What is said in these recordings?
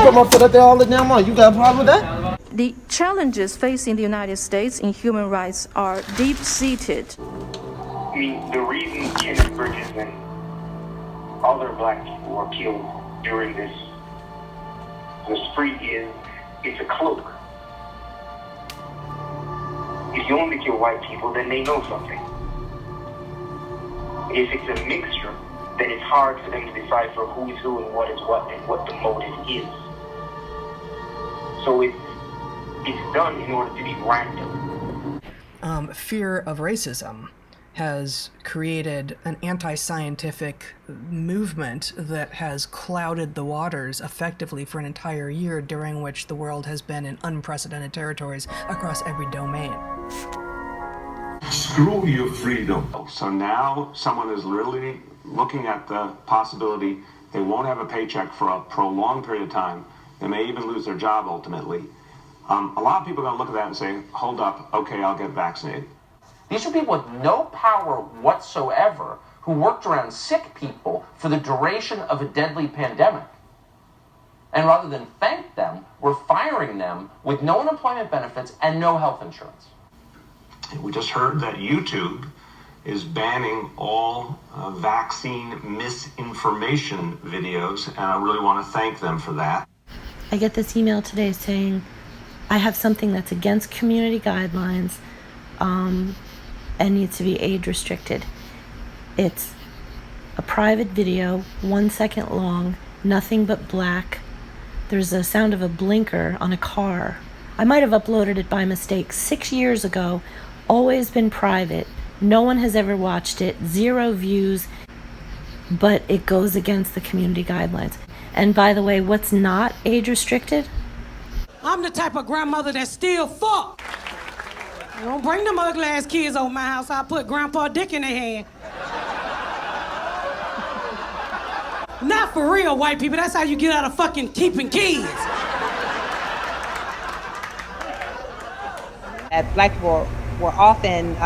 put my foot up there all the damn month. You got a problem with that? The challenges facing the United States in human rights are deep-seated. I mean, the reason Kenneth Bridges and other black people were killed during this spree is it's a cloak. If you only kill white people, then they know something. If it's a mixture, then it's hard for them to decipher who is who and what is what and what the motive is. So it's done in order to be random. Fear of racism has created an anti-scientific movement that has clouded the waters effectively for an entire year, during which the world has been in unprecedented territories across every domain. Screw your freedom. So now someone is literally looking at the possibility they won't have a paycheck for a prolonged period of time. They may even lose their job ultimately. A lot of people are going to look at that and say, hold up, okay, I'll get vaccinated. These are people with no power whatsoever who worked around sick people for the duration of a deadly pandemic. And rather than thank them, we're firing them with no unemployment benefits and no health insurance. We just heard that YouTube is banning all vaccine misinformation videos, and I really want to thank them for that. I get this email today saying I have something that's against community guidelines and needs to be age restricted. It's a private video, 1 second long, nothing but black. There's a sound of a blinker on a car. I might have uploaded it by mistake 6 years ago, always been private. No one has ever watched it, 0 views, but it goes against the community guidelines. And by the way, what's not age restricted? I'm the type of grandmother that still fuck. Don't bring them ugly ass kids over my house. I'll put Grandpa Dick in their hand. Not for real, white people. That's how you get out of fucking keeping kids. Black people were often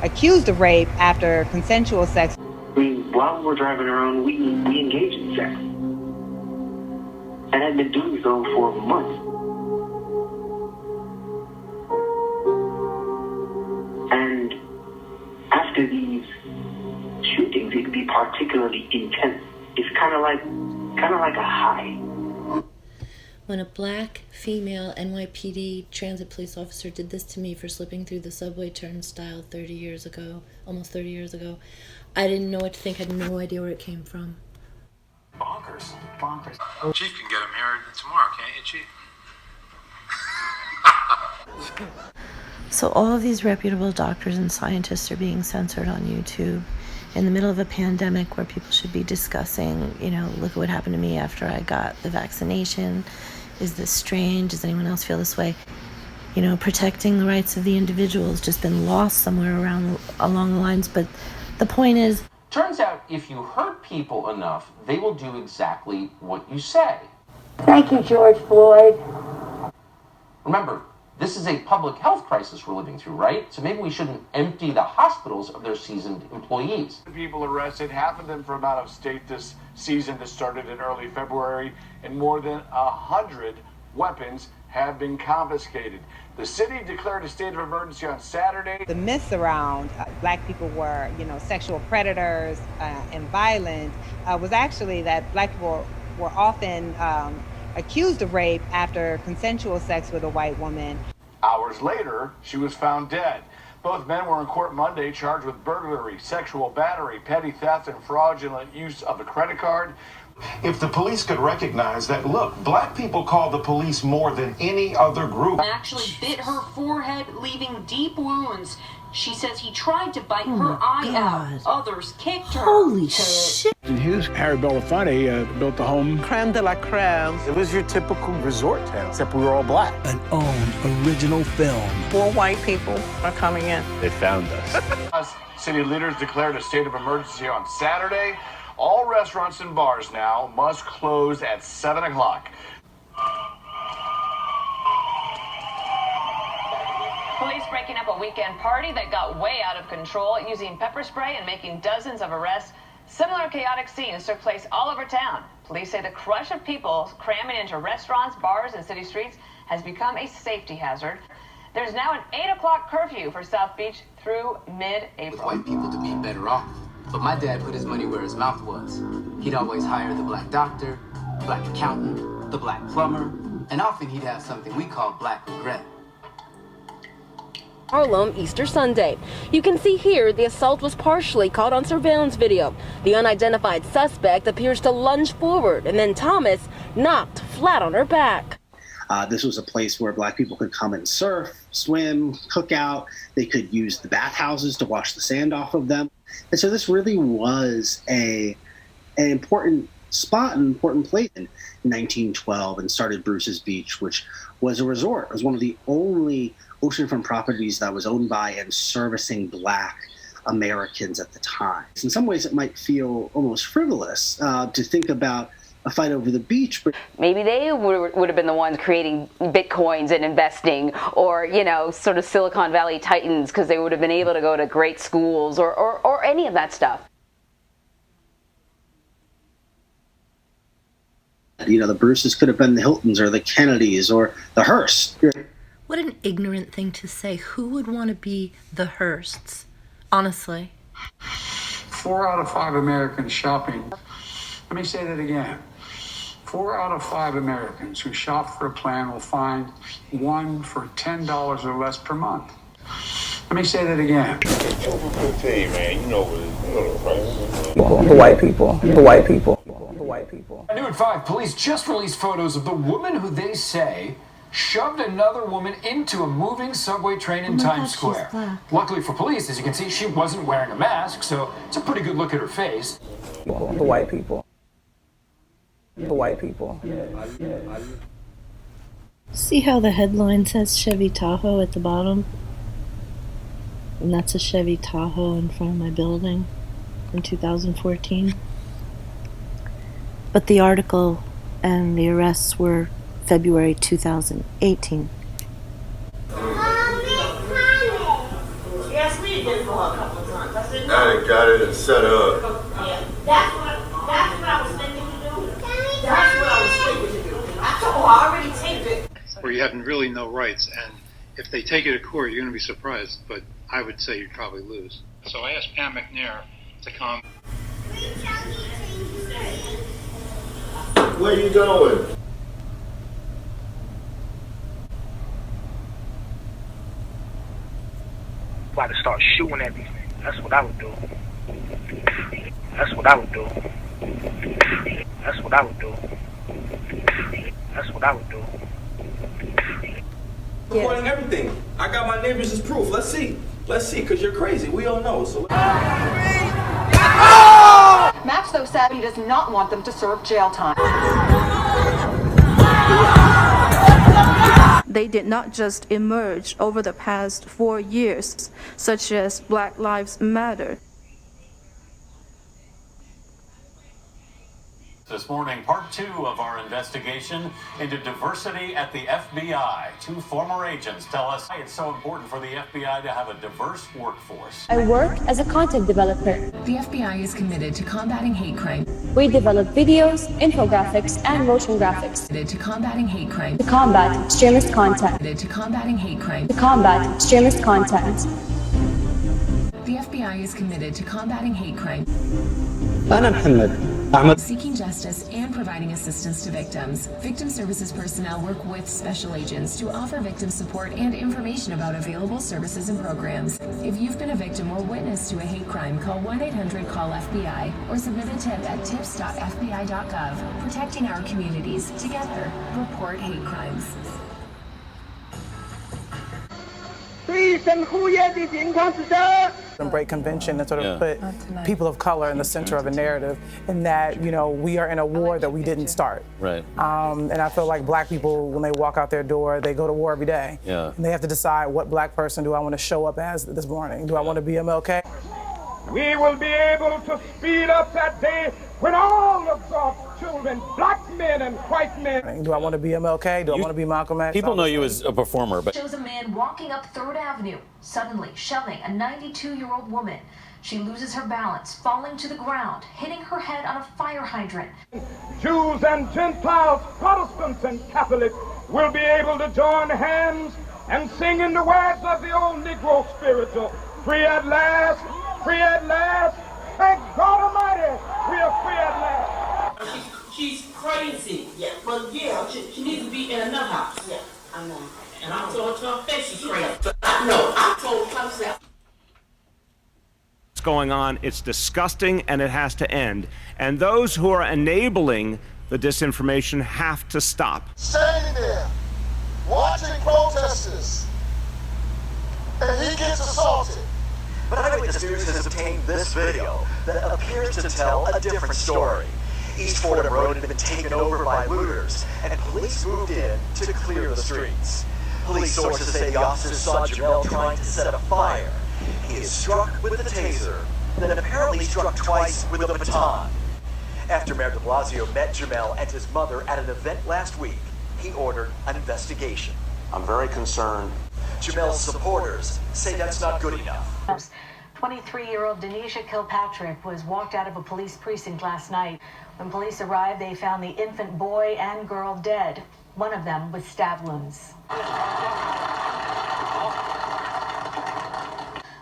accused of rape after consensual sex. I mean, while we're driving around, we engage in sex. And had been doing so for months. And after these shootings, it could be particularly intense. It's kind of like a high. When a black female NYPD transit police officer did this to me for slipping through the subway turnstile almost 30 years ago, I didn't know what to think. I had no idea where it came from. Bonkers. Chief can get him here tomorrow, can't you, Chief? So all of these reputable doctors and scientists are being censored on YouTube in the middle of a pandemic where people should be discussing, look at what happened to me after I got the vaccination. Is this strange? Does anyone else feel this way? Protecting the rights of the individual has just been lost somewhere along the lines. But the point is, Turns out if you hurt people enough, they will do exactly what you say. Thank you, George Floyd. Remember, this is a public health crisis we're living through, right? So maybe we shouldn't empty the hospitals of their seasoned employees. People arrested, half of them from out of state this season that started in early February, and more than 100 weapons have been confiscated. The city declared a state of emergency on Saturday. The myths around black people were, sexual predators and violent was actually that black people were often accused of rape after consensual sex with a white woman. Hours later, she was found dead. Both men were in court Monday charged with burglary, sexual battery, petty theft, and fraudulent use of a credit card. If the police could recognize that, look, black people call the police more than any other group. Actually bit her forehead, leaving deep wounds. She says he tried to bite her eye out. Others kicked her. Holy shit. In Hughes, Harry Belafonte built the home. Creme de la creme. It was your typical resort town, except we were all black. An own original film. 4 white people are coming in. They found us. City leaders declared a state of emergency on Saturday. All restaurants and bars now must close at 7 o'clock. Police breaking up a weekend party that got way out of control, using pepper spray and making dozens of arrests. Similar chaotic scenes took place all over town. Police say the crush of people cramming into restaurants, bars, and city streets has become a safety hazard. There's now an 8 o'clock curfew for South Beach through mid-April. White people to be better off. But my dad put his money where his mouth was. He'd always hire the black doctor, the black accountant, the black plumber, and often he'd have something we call black regret. Harlem Easter Sunday. You can see here the assault was partially caught on surveillance video. The unidentified suspect appears to lunge forward, and then Thomas knocked flat on her back. This was a place where black people could come and surf, swim, cook out. They could use the bathhouses to wash the sand off of them. And so this really was an important spot, an important place in 1912, and started Bruce's Beach, which was a resort. It was one of the only oceanfront properties that was owned by and servicing black Americans at the time. In some ways, it might feel almost frivolous to think about a fight over the beach, but maybe they would have been the ones creating bitcoins and investing, or, you know, sort of Silicon Valley titans, because they would have been able to go to great schools or any of that stuff. You know, the Bruces could have been the Hiltons or the Kennedys or the Hearsts. What an ignorant thing to say. Who would want to be the Hearsts? Honestly. 4 out of 5 Americans shopping. Let me say that again. 4 out of 5 Americans who shop for a plan will find one for $10 or less per month. Let me say that again. The white people. The white people. The white people. New at 5, police just released photos of the woman who they say shoved another woman into a moving subway train in Times Square. Luckily for police, as you can see, she wasn't wearing a mask, so it's a pretty good look at her face. The white people. The white people. See how the headline says Chevy Tahoe at the bottom? And that's a Chevy Tahoe in front of my building in 2014. But the article and the arrests were February 2018. Yes, we did for a couple of times. I said, I got it and set up. Yeah, that's what I was thinking to do. That's what I was thinking to do. I told her I already taped it. Where you have really no rights, and if they take you to court, you're going to be surprised, but I would say you'd probably lose. So I asked Pam McNair to come. Where are you going? About to start shooting everything. That's what I would do. That's what I would do. That's what I would do. That's what I would do. Recording everything. I got my neighbors as proof. Let's see. Let's see, because you're crazy. We all know. So. Max, though, said he does not want them to serve jail time. They did not just emerge over the past 4 years, such as Black Lives Matter. This morning, part 2 of our investigation into diversity at the FBI. 2 former agents tell us why it's so important for the FBI to have a diverse workforce. I work as a content developer. The FBI is committed to combating hate crime. We develop videos, infographics, and motion graphics. Committed to combating hate crime. To combat extremist content. Committed to combating hate crime. To combat extremist content. The FBI is committed to combating hate crime. أنا محمد. Seeking justice and providing assistance to victims. Victim services personnel work with special agents to offer victim support and information about available services and programs. If you've been a victim or witness to a hate crime, call 1-800-CALL-FBI or submit a tip at tips.fbi.gov. Protecting our communities. Together, report hate crimes. And break convention and sort of put people of color in the center of a narrative, and that, you know, we are in a war that we didn't start. Right. And I feel like black people, when they walk out their door, they go to war every day. Yeah. And they have to decide, what black person do I want to show up as this morning? Do I want to be MLK? We will be able to speed up that day when all of God's children, black men and white men. Do I want to be MLK? Do I want to be Malcolm X? People know you as a performer, but Shows a man walking up 3rd Avenue, suddenly shoving a 92-year-old woman. She loses her balance, falling to the ground, hitting her head on a fire hydrant. Jews and Gentiles, Protestants and Catholics will be able to join hands and sing in the words of the old Negro spiritual. Free at last, free at last. Thank God Almighty, we are free at last. She's crazy. Yeah. But yeah, she needs to be in another house. Yeah, I know. And I told her to her face she's crazy. I told her what's going on. It's disgusting and it has to end. And those who are enabling the disinformation have to stop. Standing there, watching protesters, and he gets assaulted. But Eyewitness News has obtained this video that appears to tell a different story. East Fordham Road had been taken over by looters, and police moved in to clear the streets. Police sources say the officers saw Jamel trying to set a fire. He is struck with the taser, and then apparently struck twice with a baton. After Mayor de Blasio met Jamel and his mother at an event last week, he ordered an investigation. I'm very concerned. Jamel's supporters say that's not good enough. 23-year-old Denisha Kilpatrick was walked out of a police precinct last night. When police arrived, they found the infant boy and girl dead, one of them with stab wounds.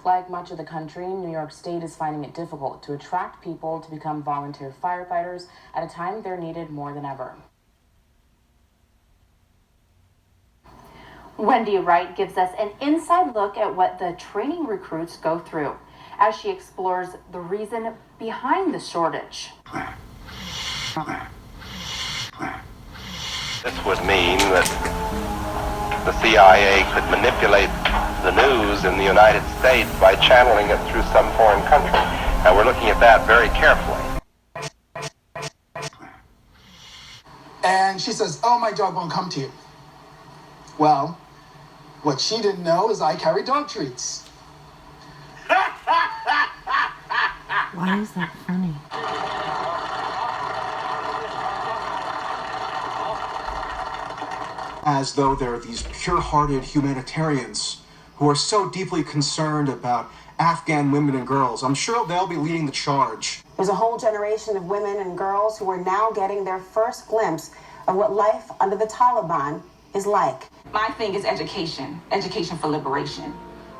Like much of the country, New York State is finding it difficult to attract people to become volunteer firefighters at a time they're needed more than ever. Wendy Wright gives us an inside look at what the training recruits go through as she explores the reason behind the shortage. This would mean that the CIA could manipulate the news in the United States by channeling it through some foreign country. And we're looking at that very carefully. And she says, oh, my dog won't come to you. Well, what she didn't know is I carry dog treats. Why is that funny? As though they're these pure-hearted humanitarians who are so deeply concerned about Afghan women and girls. I'm sure they'll be leading the charge. There's a whole generation of women and girls who are now getting their first glimpse of what life under the Taliban is like. My thing is education for liberation.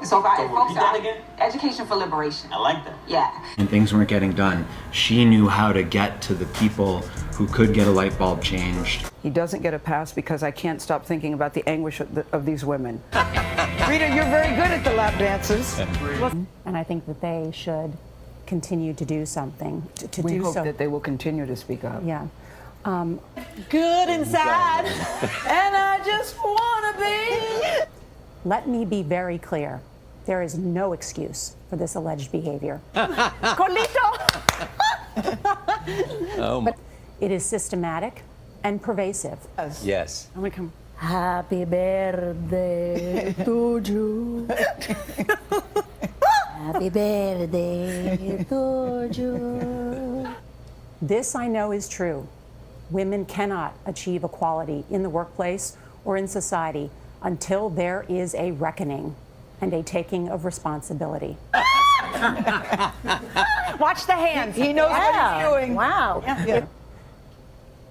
So if folks that again? Education for liberation. I like that. Yeah. And things weren't getting done. She knew how to get to the people who could get a light bulb changed. He doesn't get a pass because I can't stop thinking about the anguish of these women. Rita, you're very good at the lap dances. And I think that they should continue to do something. We hope that they will continue to speak up. Yeah. Good and sad, and I just want to be. Let me be very clear. There is no excuse for this alleged behavior. Colito! But it is systematic and pervasive. Yes. I'm gonna come. Happy birthday to you. Happy birthday to you. This I know is true. Women cannot achieve equality in the workplace or in society until there is a reckoning and a taking of responsibility. Watch the hands. He knows what he's doing. Wow. Yeah.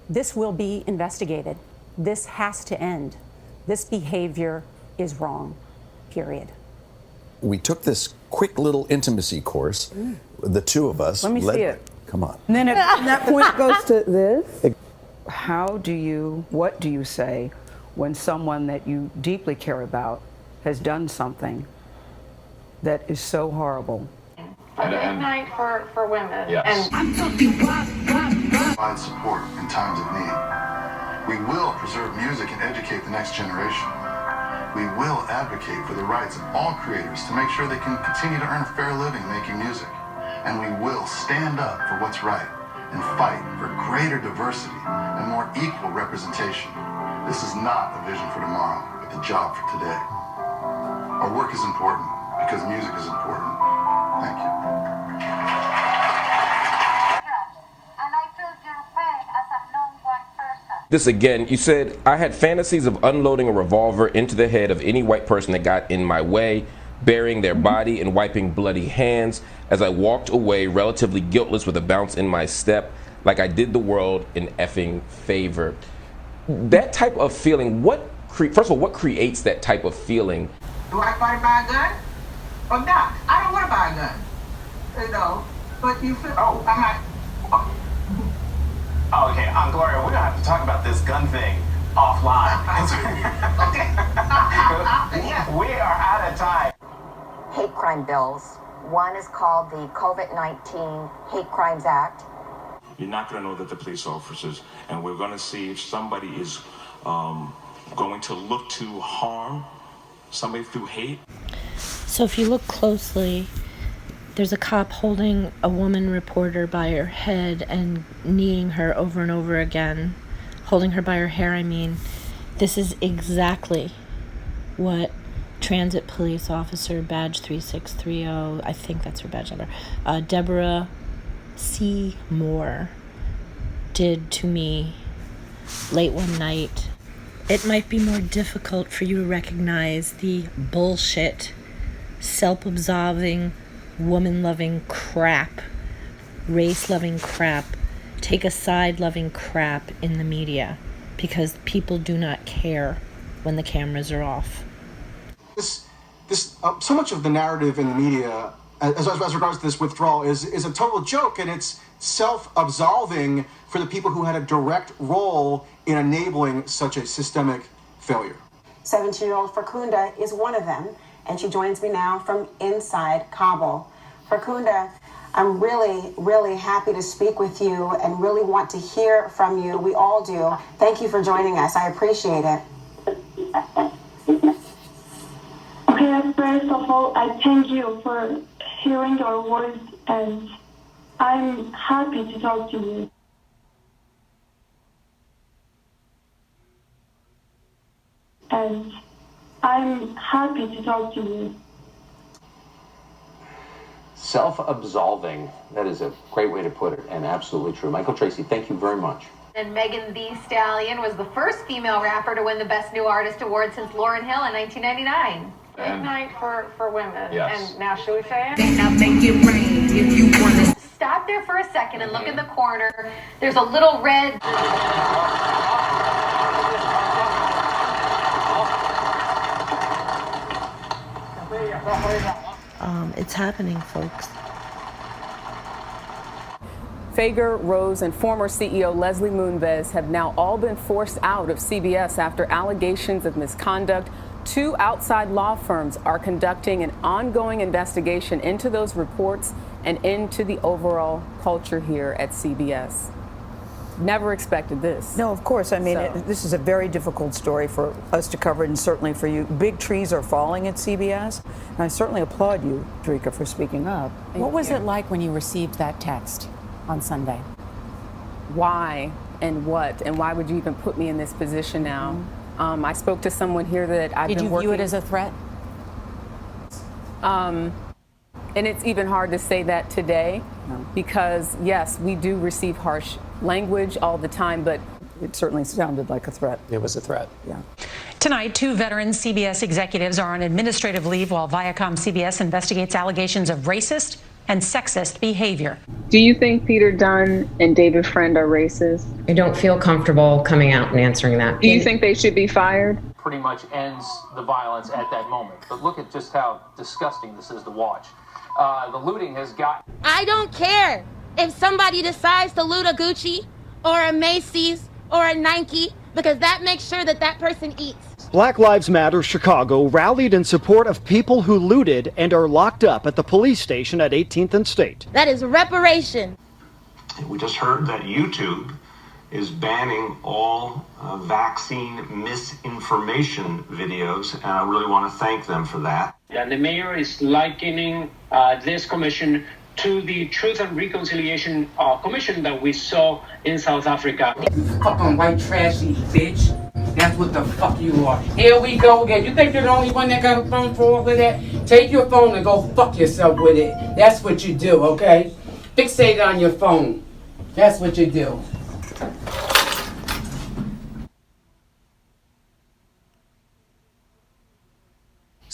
This will be investigated. This has to end. This behavior is wrong, period. We took this quick little intimacy course, the two of us. Let me see it. Come on. And then that point goes to this. What do you say when someone that you deeply care about has done something that is so horrible? A good night for women. Yes. And Provide support in times of need. We will preserve music and educate the next generation. We will advocate for the rights of all creators to make sure they can continue to earn a fair living making music. And we will stand up for what's right and fight for greater diversity and more equal representation. This is not a vision for tomorrow, but the job for today. Our work is important because music is important. Thank you. This again, you said, I had fantasies of unloading a revolver into the head of any white person that got in my way. burying their body and wiping bloody hands as I walked away relatively guiltless with a bounce in my step, like I did the world an effing favor. That type of feeling, first of all, what creates that type of feeling? Do I buy a gun or not? I don't want to buy a gun, you know, but you feel, I'm not. Oh, okay, Gloria, we're gonna have to talk about this gun thing offline. We are out of time. Hate crime bills. One is called the COVID-19 Hate Crimes Act. You're not going to know that the police officers, and we're going to see if somebody is going to look to harm somebody through hate. So if you look closely, there's a cop holding a woman reporter by her head and kneeing her over and over again, holding her by her hair, I mean. This is exactly what Transit Police Officer Badge 3630, I think that's her badge number, Deborah C. Moore did to me late one night. It might be more difficult for you to recognize the bullshit, self-absolving, woman-loving crap, race-loving crap, take-a-side-loving crap in the media, because people do not care when the cameras are off. So much of the narrative in the media, as regards to this withdrawal, is a total joke, and it's self-absolving for the people who had a direct role in enabling such a systemic failure. 17-year-old Farkhunda is one of them, and she joins me now from inside Kabul. Farkhunda, I'm really, really happy to speak with you and really want to hear from you. We all do. Thank you for joining us. I appreciate it. Okay, first of all, I thank you for hearing your voice, and I'm happy to talk to you. And I'm happy to talk to you. Self-absolving, that is a great way to put it, and absolutely true. Michael Tracy, thank you very much. And Megan Thee Stallion was the first female rapper to win the Best New Artist award since Lauryn Hill in 1999. Big night for women. Yes. And now should we say it? Now make it rain if you want to. Stop there for a second and look in the corner. There's a little red. It's happening, folks. Fager, Rose, and former CEO Leslie Moonves have now all been forced out of CBS after allegations of misconduct. 2 outside law firms are conducting an ongoing investigation into those reports and into the overall culture here at CBS. Never expected this. No, of course. I mean, this is a very difficult story for us to cover, and certainly for you. Big trees are falling at CBS, and I certainly applaud you, Drika, for speaking up. What was it like when you received that text on Sunday? Why and what, and why would you even put me in this position now? I spoke to someone here that I've been working... Did you view it as a threat? And it's even hard to say that today because, yes, we do receive harsh language all the time, but it certainly sounded like a threat. It was a threat. Yeah. Tonight, 2 veteran CBS executives are on administrative leave while Viacom CBS investigates allegations of racist and sexist behavior. Do you think Peter Dunn and David Friend are racist? I don't feel comfortable coming out and answering that. Do you think they should be fired? Pretty much ends the violence at that moment. But look at just how disgusting this is to watch. The looting has got... I don't care if somebody decides to loot a Gucci or a Macy's or a Nike, because that makes sure that that person eats. Black Lives Matter Chicago rallied in support of people who looted and are locked up at the police station at 18th and State. That is reparation. We just heard that YouTube is banning all vaccine misinformation videos, and I really want to thank them for that. And the mayor is likening this commission to the Truth and Reconciliation Commission that we saw in South Africa. You fucking white trashy bitch. That's what the fuck you are. Here we go again. You think you're the only one that got a phone for all of that? Take your phone and go fuck yourself with it. That's what you do, okay? Fixate on your phone. That's what you do.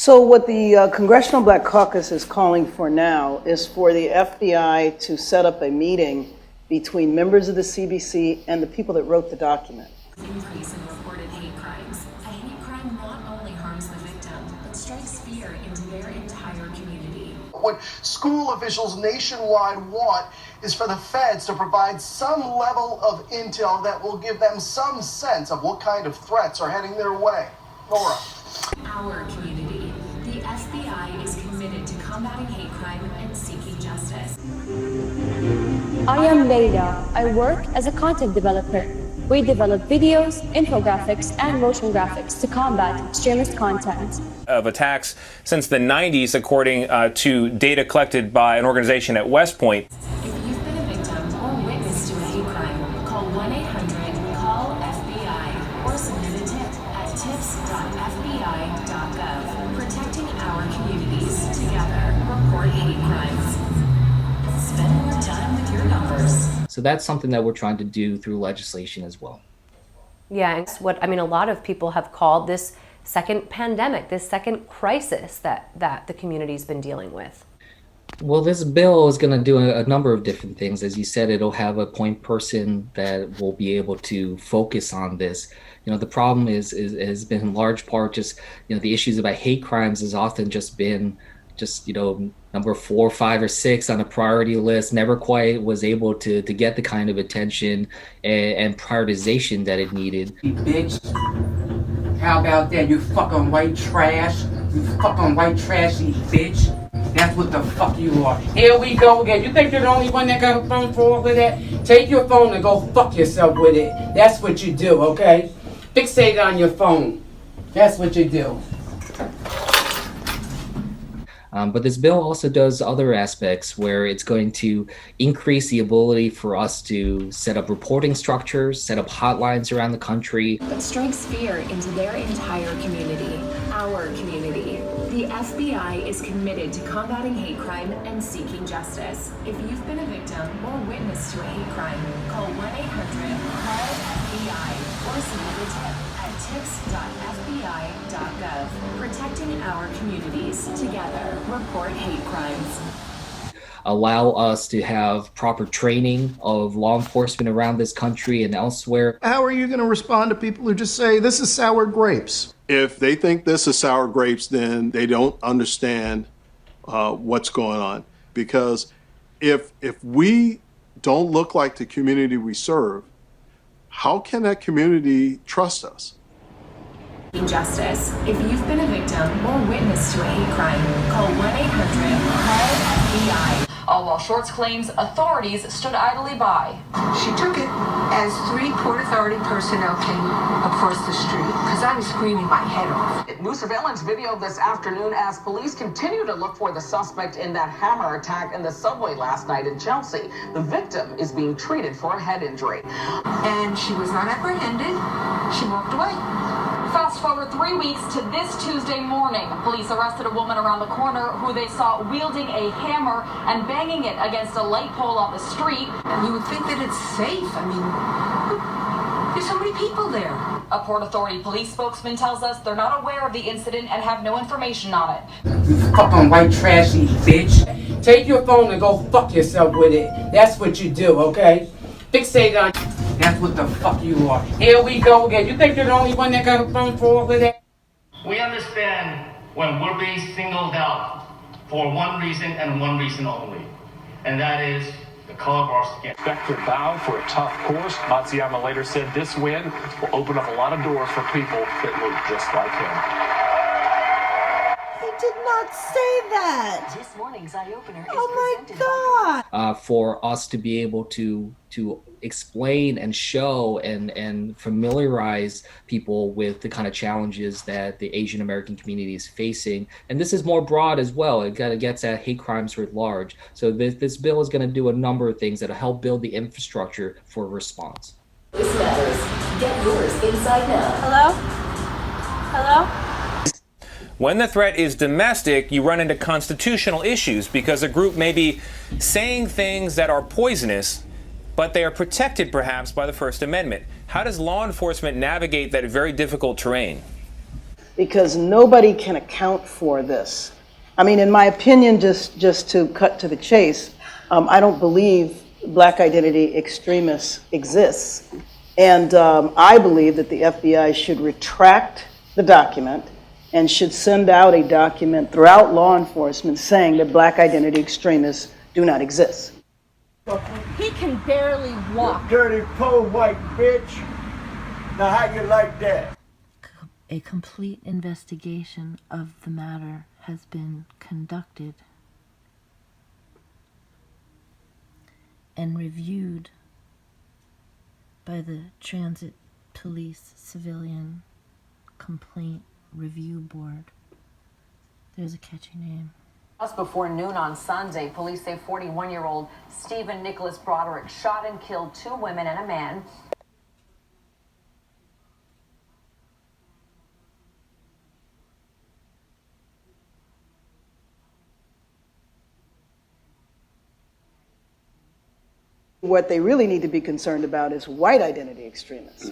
So what the Congressional Black Caucus is calling for now is for the FBI to set up a meeting between members of the CBC and the people that wrote the document. Increase in reported hate crimes. A hate crime not only harms the victim, but strikes fear into their entire community. What school officials nationwide want is for the feds to provide some level of intel that will give them some sense of what kind of threats are heading their way. Nora. Our community. The FBI is committed to combating hate crime and seeking justice. I am Leila. I work as a content developer. We develop videos, infographics, and motion graphics to combat extremist content. Of attacks since the 90s, according to data collected by an organization at West Point. If you've been a victim or witness to a hate crime, call 1-800-CALL-FBI or submit a tip at tips.fbi.gov. Protecting our communities together. Report hate crimes. Spend more time with your numbers. So that's something that we're trying to do through legislation as well. Yeah, it's what I mean, a lot of people have called this second pandemic, this second crisis that the community's been dealing with. Well, this bill is going to do a number of different things. As you said, it'll have a point person that will be able to focus on this. You know, the problem has been in large part just, you know, the issues about hate crimes has often just been just, you know, number 4, 5, or 6 on a priority list, never quite was able to get the kind of attention and prioritization that it needed. Bitch, how about that, you fucking white trash? You fucking white trashy bitch. That's what the fuck you are. Here we go again. You think you're the only one that got a phone for all of that? Take your phone and go fuck yourself with it. That's what you do, okay? Fixate it on your phone. That's what you do. But this bill also does other aspects where it's going to increase the ability for us to set up reporting structures, set up hotlines around the country. That strikes fear into their entire community, our community. The FBI is committed to combating hate crime and seeking justice. If you've been a victim or witness to a hate crime, call 1-800-CALL-FBI or submit a tip at tips.fbi.gov. Protecting our communities together. Report hate crimes. Allow us to have proper training of law enforcement around this country and elsewhere. How are you going to respond to people who just say, this is sour grapes? If they think this is sour grapes, then they don't understand what's going on. Because if we don't look like the community we serve, how can that community trust us? Justice. If you've been a victim or witness to a hate crime, call 1-800-CALL-FBI. All while Shorts claims authorities stood idly by. She took it as 3 Port Authority personnel came across the street because I was screaming my head off. New surveillance video this afternoon as police continue to look for the suspect in that hammer attack in the subway last night in Chelsea. The victim is being treated for a head injury. And she was not apprehended. She walked away. Fast forward 3 weeks to this Tuesday morning. Police arrested a woman around the corner who they saw wielding a hammer and banging it against a light pole on the street. You would think that it's safe. I mean, there's so many people there. A Port Authority police spokesman tells us they're not aware of the incident and have no information on it. You fucking white trashy bitch. Take your phone and go fuck yourself with it. That's what you do, okay? Fixate on. That's what the fuck you are. Here we go again. You think you're the only one that got a phone for all of that? We understand when we're being singled out for one reason and one reason only, and that is the color of our skin. Becker bowed for a tough course. Matsuyama later said this win will open up a lot of doors for people that look just like him. Did not say that. This morning's eye opener is presented God. For us to be able to explain and show and familiarize people with the kind of challenges that the Asian American community is facing. And this is more broad as well. It kind of gets at hate crimes writ large. So this bill is going to do a number of things that will help build the infrastructure for a response. This matters. Get yours inside now. Hello? Hello? When the threat is domestic, you run into constitutional issues because a group may be saying things that are poisonous, but they are protected perhaps by the First Amendment. How does law enforcement navigate that very difficult terrain? because nobody can account for this. I mean, in my opinion, just to cut to the chase, I don't believe black identity extremists exists. And I believe that the FBI should retract the document and should send out a document throughout law enforcement saying that black identity extremists do not exist. He can barely walk. Dirty, poor white bitch. Now how you like that? A complete investigation of the matter has been conducted and reviewed by the Transit Police Civilian Complaint Review Board. There's a catchy name. Just before noon on Sunday, police say 41-year-old Stephen Nicholas Broderick shot and killed 2 women and a man. What they really need to be concerned about is white identity extremists.